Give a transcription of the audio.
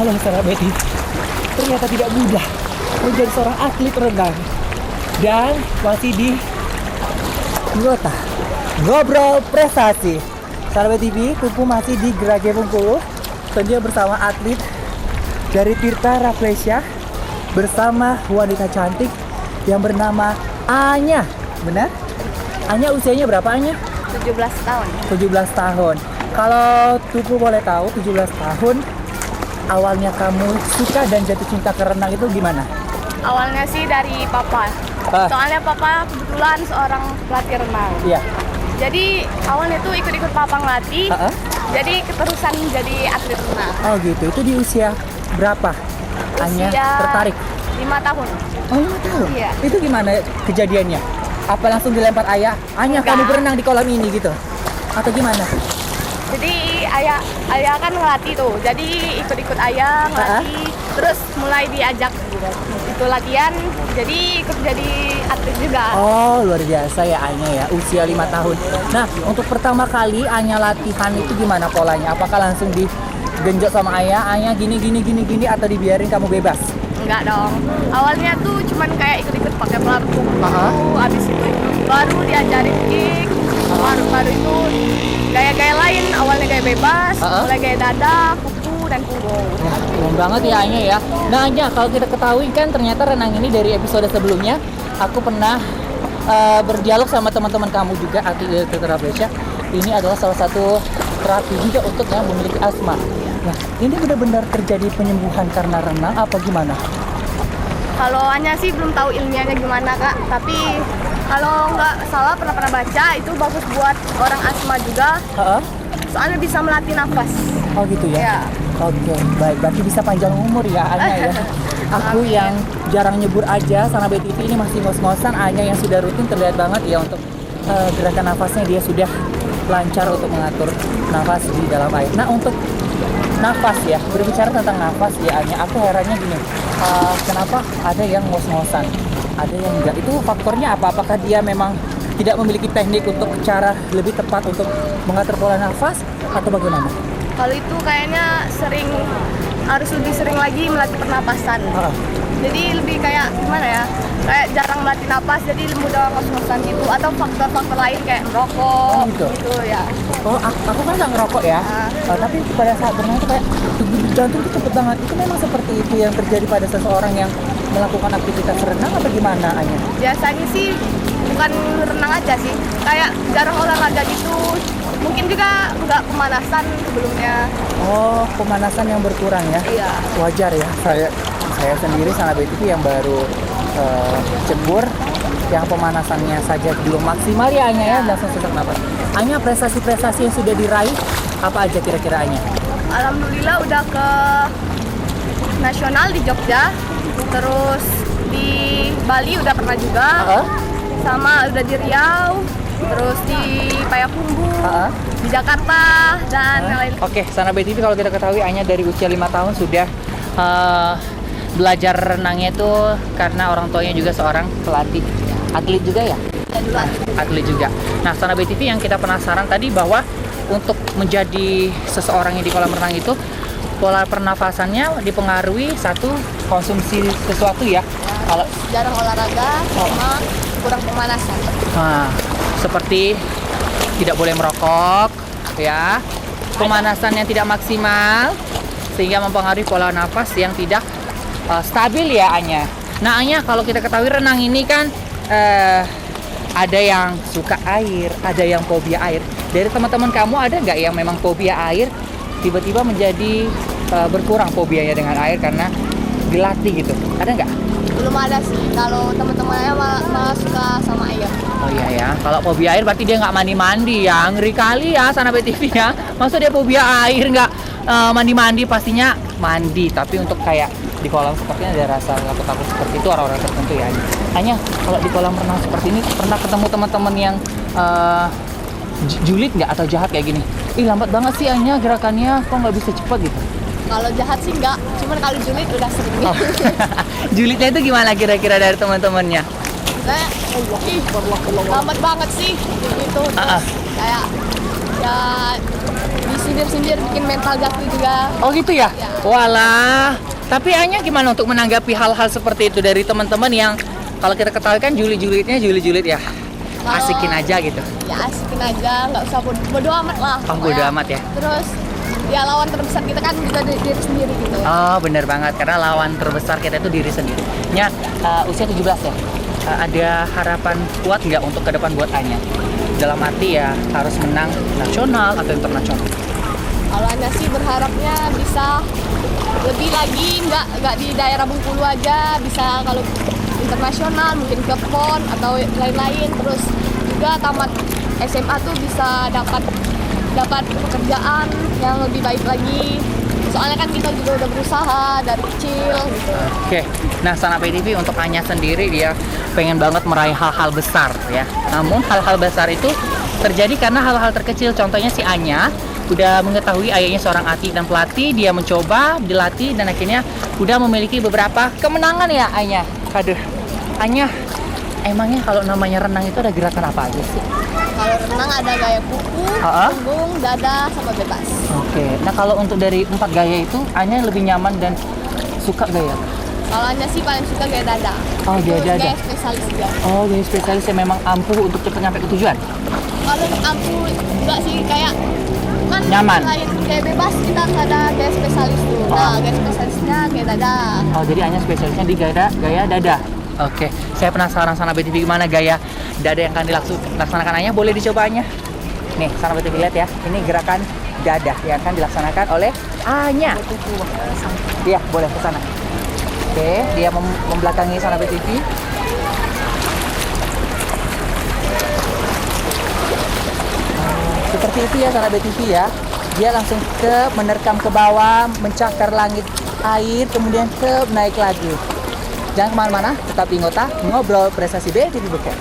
Halo sahabat Betty, ternyata tidak mudah menjadi seorang atlet renang. Dan masih di Anggota Ngobrol Prestasi. Sahabat TV, Kupu masih di Gerage Bengkulu. Tentunya bersama atlet dari Tirta Rafflesia, bersama wanita cantik yang bernama Anya. Benar? Anya usianya berapa Anya? 17 tahun. 17 tahun. Kalau Kupu boleh tahu, 17 tahun awalnya kamu suka dan jatuh cinta ke renang itu gimana? Awalnya sih dari papa. Soalnya papa kebetulan seorang pelatih renang. Iya. Jadi awalnya tuh ikut-ikut papa ngelatih. Jadi keterusan jadi atlet renang. Oh gitu. Itu di usia berapa Anya Usia tertarik? 5 tahun. Oh 5 tahun? Iya. Itu gimana kejadiannya? Apa langsung dilempar ayah? Anya Enggak. kamu berenang di kolam ini gitu? Atau gimana? Jadi ayah kan ngelatih tuh. Jadi ikut-ikut ayah ngelatih. Terus mulai diajak itu latihan. Jadi ikut jadi atlet juga. Oh luar biasa ya Anya ya, usia 5 tahun. Nah untuk pertama kali Anya latihan itu gimana polanya? Apakah langsung digenjot sama ayah? Anya gini atau dibiarin kamu bebas? Enggak dong. Awalnya tuh cuman kayak ikut-ikut pakai pelampung. Abis itu baru diajarin kick. Baru itu gaya-gaya lain. Awalnya gaya bebas, mulai gaya dada, kuku dan punggung. Ya, keren banget ya Anya ya. Nah Anya, kalau kita ketahui kan ternyata renang ini dari episode sebelumnya aku pernah berdialog sama teman-teman kamu juga atlet Tirta Rafflesia. Ini adalah salah satu terapi juga untuk yang memiliki asma. Nah, ini benar-benar terjadi penyembuhan karena renang apa gimana? Kalau Anya sih belum tahu ilmiahnya gimana Kak, tapi kalau nggak salah pernah baca itu bagus buat orang asma juga. Soalnya bisa melatih nafas. Oh gitu ya? Ya. Oke, baik. Berarti bisa panjang umur ya Anya ya. Aku yang jarang nyebur aja sama BTV ini masih ngos-ngosan. Anya yang sudah rutin terlihat banget ya untuk gerakan nafasnya dia sudah lancar untuk mengatur nafas di dalam air. Nah untuk nafas ya, berbicara tentang nafas ya Anya, aku herannya gini, kenapa ada yang ngos-ngosan, ada yang enggak, itu faktornya apa? Apakah dia memang tidak memiliki teknik untuk cara lebih tepat untuk mengatur pola nafas atau bagaimana? Kalau itu kayaknya harus lebih sering lagi melatih pernapasan. Jadi lebih kayak gimana ya? Kayak jarang melatih napas, jadi mudah ngos-ngosan gitu. Atau faktor-faktor lain kayak merokok, gitu ya. Oh, aku kan nggak ngerokok ya. Tapi pada saat berenang itu kayak degup jantung itu cepet banget. Itu memang seperti itu yang terjadi pada seseorang yang melakukan aktivitas renang atau gimana Anya? Biasanya sih bukan renang aja sih, kayak jarang olahraga gitu. Mungkin juga nggak pemanasan sebelumnya. Oh, pemanasan yang berkurang ya? Iya. Wajar ya. Saya sendiri sama BTV yang baru cebur, yang pemanasannya saja belum maksimal ya Anya ya, langsung sesak napas. Anya, prestasi-prestasi yang sudah diraih apa aja kira-kira Anya? Alhamdulillah udah ke nasional di Jogja, terus di Bali udah pernah juga, sama udah di Riau, terus di Payakumbuh, di Jakarta dan lain. Oke, Sana BTV kalau kita ketahui Anya dari usia 5 tahun sudah belajar renangnya itu karena orang tuanya juga seorang pelatih, atlet juga ya? Atlet juga. Nah, Sana BTV yang kita penasaran tadi bahwa untuk menjadi seseorang yang di kolam renang itu pola pernafasannya dipengaruhi satu konsumsi sesuatu ya. Kalau Jarang olahraga sama kurang pemanasan. nah, seperti tidak boleh merokok ya, pemanasan yang tidak maksimal sehingga mempengaruhi pola nafas yang tidak stabil ya Anya. Nah Anya, kalau kita ketahui renang ini kan ada yang suka air, ada yang fobia air. Dari teman-teman kamu ada nggak yang memang fobia air tiba-tiba menjadi berkurang fobianya dengan air karena dilatih gitu? Ada nggak? Belum ada sih. Kalau teman-temannya malah suka sama air. Oh iya ya, kalau fobia air berarti dia nggak mandi-mandi ya. Ngeri kali ya Sana BTV ya. Masa dia fobia air nggak mandi-mandi, pastinya mandi. Tapi untuk kayak di kolam sepertinya ada rasa takut-takut seperti itu orang-orang tertentu ya. Hanya kalau di kolam renang seperti ini pernah ketemu teman-teman yang julid nggak atau jahat kayak gini? Ih lambat banget sih Anya gerakannya, kok nggak bisa cepat gitu? Kalau jahat sih enggak, cuman kalau julid udah sering. Julidnya itu gimana kira-kira dari teman-temannya? Lambat banget sih gitu. Kayak ya disindir-sindir bikin mental jatuh juga. Oh gitu ya? Ya. Walah. Tapi Anya gimana untuk menanggapi hal-hal seperti itu dari teman-teman yang kalau kita ketahui kan julid-julidnya julid-julid ya? Kalau- Asikin aja gitu. Ya asikin aja, nggak usah bodo amat lah. Oh, bodo pokoknya. amat ya? Terus ya lawan terbesar kita kan juga diri sendiri gitu. Oh bener banget, karena lawan terbesar kita itu diri sendiri. Nya usia 17 ya? Ada harapan kuat nggak untuk ke depan buat Anya? Dalam arti ya harus menang nasional atau internasional? Kalau Anya sih berharapnya bisa lebih lagi, nggak di daerah Bengkulu aja, bisa kalau internasional mungkin ke PON atau lain-lain. Terus juga tamat SMA tuh bisa dapat pekerjaan yang lebih baik lagi. Soalnya kan kita juga udah berusaha dari kecil gitu. Oke, nah Sanape TV untuk Anya sendiri dia pengen banget meraih hal-hal besar ya. Namun hal-hal besar itu terjadi karena hal-hal terkecil. Contohnya si Anya udah mengetahui ayahnya seorang atlet dan pelatih, dia mencoba, dilatih dan akhirnya udah memiliki beberapa kemenangan ya Anya. Aduh, Anya, emangnya kalau namanya renang itu ada gerakan apa aja sih? Kalau renang ada gaya kuku, punggung, dada, sama bebas. Oke, nah kalau untuk dari 4 gaya itu Anya lebih nyaman dan suka gaya? Kalau Anya sih paling suka gaya dada. Oh, gaya Itu dada. Gaya spesialis juga. Oh, gaya spesialis yang memang ampuh untuk cepat nyampe ke tujuan? Kalau aku enggak sih, kayak kan Nyaman. selain gaya bebas kita harus ada gaya spesialis tuh. Nah, gaya spesialisnya gaya dada. Oh, jadi Anya spesialisnya di gaya dada. Oke, saya penasaran Sanape TV gimana gaya dada yang akan dilaksanakan Anya. Boleh dicoba Anya? Nih, Sanape TV lihat ya. Ini gerakan dada yang akan dilaksanakan oleh Anya. Iya, boleh ke sana. Oke, dia membelakangi Sanape TV. Seperti itu ya Sanape TV ya. Dia langsung menerkam ke bawah, mencakar langit air, kemudian naik lagi. Jangan kemana-mana, tetap di Ngota Ngobrol Prestasi BTV Beken.